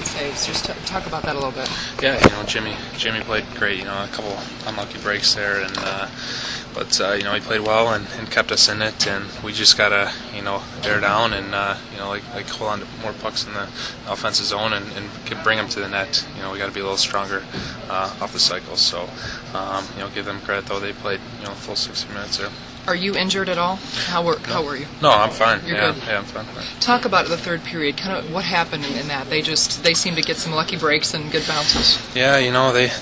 great saves. Just talk about that a little bit. Yeah, Jimmy played great. A couple unlucky breaks there, but he played well and kept us in it. And we just gotta bear down and like hold on to more pucks in the offensive zone and bring them to the net. We got to be a little stronger off the cycle. So give them credit though. They played full 60 minutes there. Are you injured at all? How were you? No, I'm fine. You're good. good. Yeah, I'm fine. Talk about the third period. Kind of what happened in that. They seem to get some lucky breaks and good bounces. Yeah,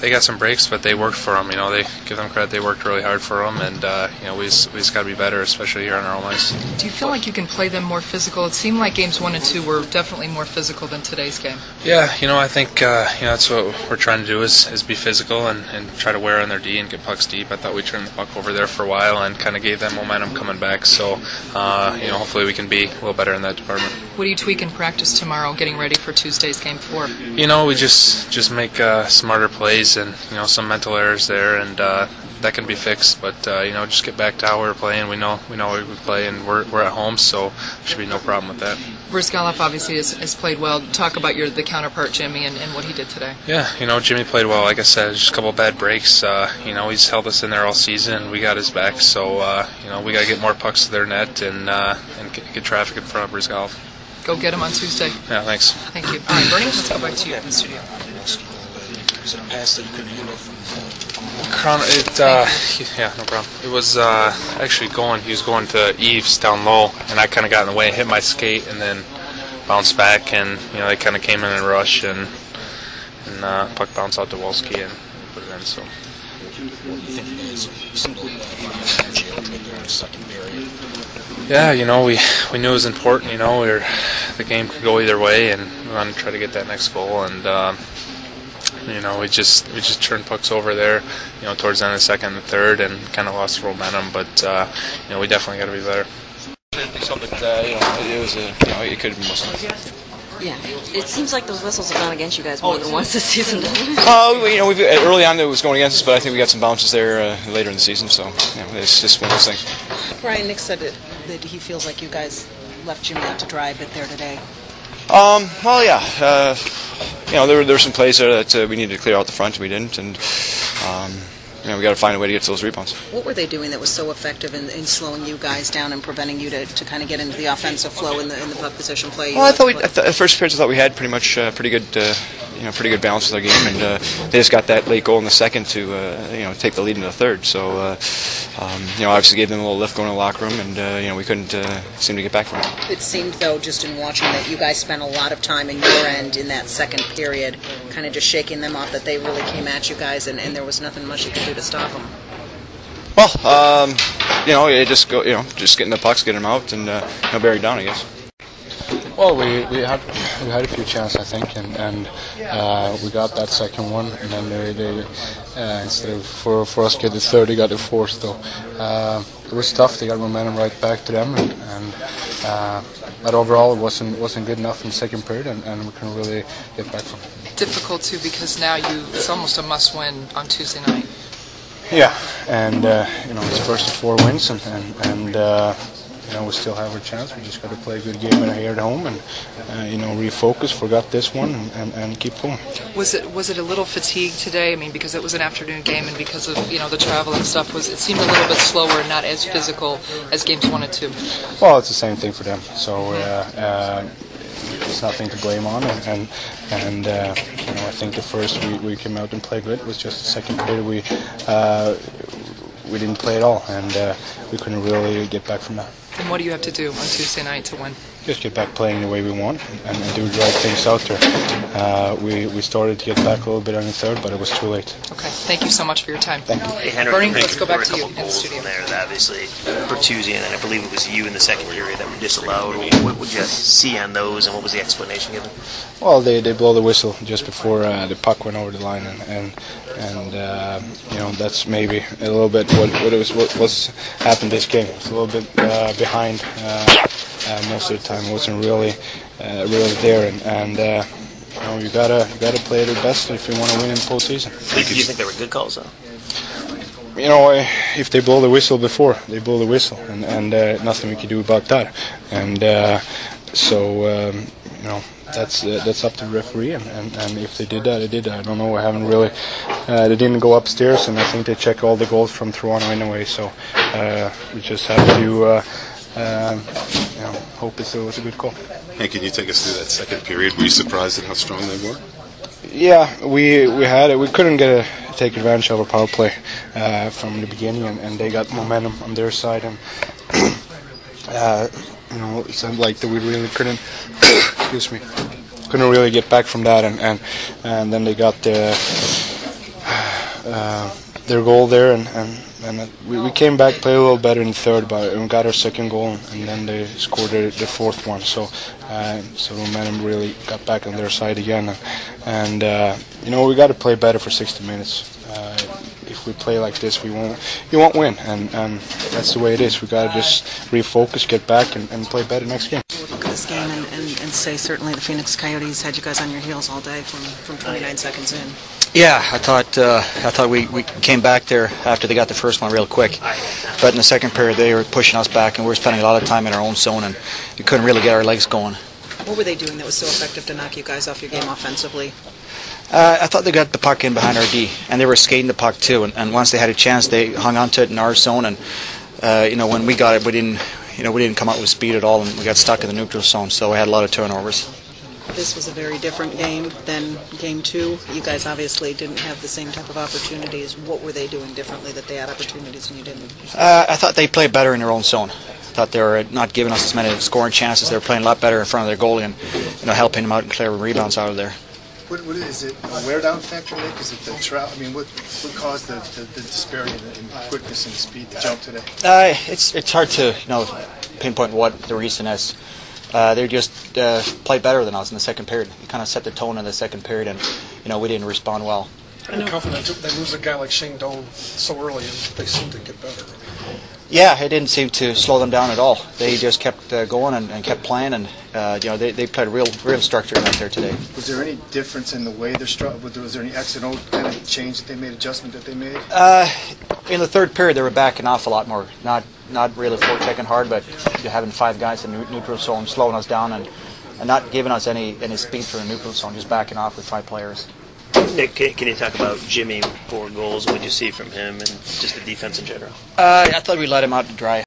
they got some breaks, but they worked for them. They give them credit. They worked really hard for them, and we just got to be better, especially here on our own ice. Do you feel like you can play them more physical? It seemed like games 1 and 2 were definitely more physical than today's game. Yeah, I think that's what we're trying to do is be physical and try to wear on their D and get pucks deep. I thought we turned the puck over there for a while and kind of gave them momentum coming back. So hopefully we can be a little better in that department. What do you tweak in practice tomorrow, getting ready for Tuesday's game 4? We just make smarter plays and some mental errors there, and that can be fixed. But just get back to how we were playing. We know we play, and we're at home, so there should be no problem with that. Brizgalov obviously has played well. Talk about the counterpart, Jimmy, and what he did today. Yeah, Jimmy played well. Like I said, just a couple of bad breaks. He's held us in there all season, and we got his back. So we got to get more pucks to their net and get traffic in front of Brizgalov. Go get him on Tuesday. Yeah, thanks. Thank you. All right, Bernie, let's go back to you in the studio. Was it a pass that you couldn't handle yeah, no problem. It was actually he was going to Eves down low, and I kind of got in the way, hit my skate, and then bounced back, and they kind of came in a rush, and puck bounced out to Wolski and put it in. So. What do you think it is? Simply in the second period. Yeah, we knew it was important. The game could go either way, and we wanted to try to get that next goal, and we just turned pucks over there, towards the end of the second and third, and kind of lost the momentum. But we definitely got to be better. It could have been more. Yeah, it seems like those whistles have gone against you guys more than once this season. We've early on it was going against us, but I think we got some bounces there later in the season. So it's just one of those things. Brian, Nick said that he feels like you guys left Jimmy out to dry a bit there today. Well, yeah. There were some plays there that we needed to clear out the front, and we didn't, and we got to find a way to get to those rebounds. What were they doing that was so effective in slowing you guys down and preventing you to kind of get into the offensive flow in the puck position play? Well, I thought at the first period I thought we had pretty good balance with our game, and they just got that late goal in the second to take the lead in the third. So obviously gave them a little lift going to the locker room, and we couldn't seem to get back from it. It seemed though, just in watching, that you guys spent a lot of time in your end in that second period, kind of just shaking them off. That they really came at you guys, and there was nothing much you could do to stop them. Well, just getting the pucks, getting them out, and bury down, I guess. Well, we had a few chances, I think, and we got that second one, and then they instead of for us to get the third, they got the fourth. So it was tough. They got momentum right back to them, but overall it wasn't good enough in the second period, and we couldn't really get back from it. Difficult too, because now it's almost a must-win on Tuesday night. Yeah, and it's first of 4 wins, and we still have a chance. We just got to play a good game here at home, and refocus. Forgot this one, and keep going. Was it a little fatigued today? I mean, because it was an afternoon game, and because of the travel and stuff, it seemed a little bit slower, and not as physical as games 1 and 2. Well, it's the same thing for them. So there's nothing to blame on, and I think the first we came out and played good. It was just the second period we didn't play at all, and we couldn't really get back from that. And what do you have to do on Tuesday night to win? Just get back playing the way we want and do the right things out there. We started to get back a little bit on the third, but it was too late. Okay, thank you so much for your time. Thank you. Hey, Henrik, Bernie, let's go back to you in the studio. There, obviously, Bertuzzi, and then I believe it was you in the second period that were disallowed. What would you see on those, and what was the explanation given? Well, they blow the whistle just before the puck went over the line, and that's maybe a little bit what's happened this game. It's a little bit behind. Most of the time, it wasn't really there, and you gotta play their best if you want to win in postseason. Do you think they were good calls, though? If they blow the whistle before, they blow the whistle, and nothing we can do about that. And so that's up to the referee, and if they did that, they did that. I don't know. I haven't really. They didn't go upstairs, and I think they checked all the goals from Toronto anyway. So we just have to hope it was a good call. Hey, can you take us through that second period? Were you surprised at how strong they were? Yeah, we had it. We couldn't take advantage of our power play from the beginning, and they got momentum on their side, and it sounded like that we really couldn't. Excuse me. Couldn't really get back from that, and then they got their goal there, and we came back, played a little better in the third, and we got our second goal, and then they scored the fourth one. So momentum really got back on their side again, and we got to play better for 60 minutes. If we play like this, you won't win, and that's the way it is. We got to just refocus, get back, and play better next game. Look at this game and say certainly the Phoenix Coyotes had you guys on your heels all day from 29 seconds in. Yeah, I thought we came back there after they got the first one real quick, but in the second period they were pushing us back, and we were spending a lot of time in our own zone, and we couldn't really get our legs going. What were they doing that was so effective to knock you guys off your game offensively? I thought they got the puck in behind our D, and they were skating the puck too. And once they had a chance, they hung on to it in our zone. And when we got it, we didn't come out with speed at all, and we got stuck in the neutral zone. So we had a lot of turnovers. This was a very different game than Game 2. You guys obviously didn't have the same type of opportunities. What were they doing differently that they had opportunities and you didn't? I thought they played better in their own zone. I thought they were not giving us as many scoring chances. They were playing a lot better in front of their goalie and helping them out and clearing rebounds out of there. What is it? A wear-down factor, Nick? Is it the trout? I mean, what caused the disparity in quickness and speed, the jump today? It's hard to pinpoint what the reason is. They just played better than us in the second period. We kind of set the tone in the second period, and we didn't respond well. I'm confident they lose a guy like Shane Doan so early, and they seem to get better. Yeah, it didn't seem to slow them down at all. They just kept going and kept playing, and they played real structure out there today. Was there any difference in the way they're struck? Was there any accidental kind of change that they made, adjustment that they made? In the third period, they were backing off a lot more. Not really forechecking hard, but having 5 guys in neutral zone, slowing us down, and not giving us any speed for the neutral zone, just backing off with 5 players. Nick, can you talk about Jimmy, 4 goals? What did you see from him and just the defense in general? I thought we let him out to dry.